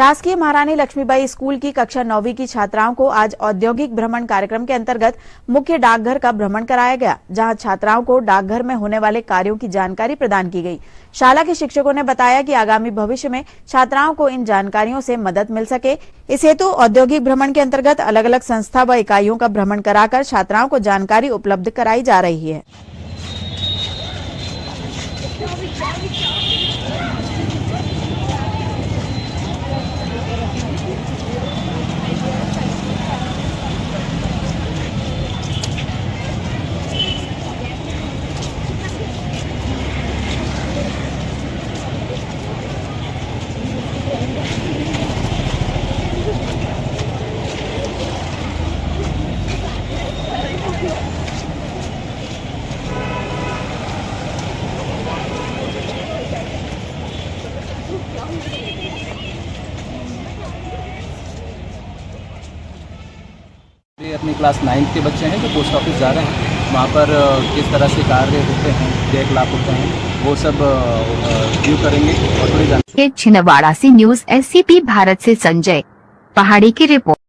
शासकीय महारानी लक्ष्मीबाई स्कूल की कक्षा 9वीं की छात्राओं को आज औद्योगिक भ्रमण कार्यक्रम के अंतर्गत मुख्य डाकघर का भ्रमण कराया गया, जहां छात्राओं को डाकघर में होने वाले कार्यों की जानकारी प्रदान की गई। शाला के शिक्षकों ने बताया कि आगामी भविष्य में छात्राओं को इन जानकारियों से मदद मिल सके, इस हेतु औद्योगिक भ्रमण के अंतर्गत अलग अलग संस्था व इकाइयों का भ्रमण कराकर छात्राओं को जानकारी उपलब्ध कराई जा रही है। ये अपनी क्लास 9 के बच्चे हैं जो पोस्ट ऑफिस जा रहे हैं। वहाँ पर किस तरह से कार्य होते हैं, चेक लाभ होते हैं, वो सब व्यू करेंगे और थोड़ी छिंदवाड़ा से न्यूज़ SCP भारत से संजय पहाड़ी की रिपोर्ट।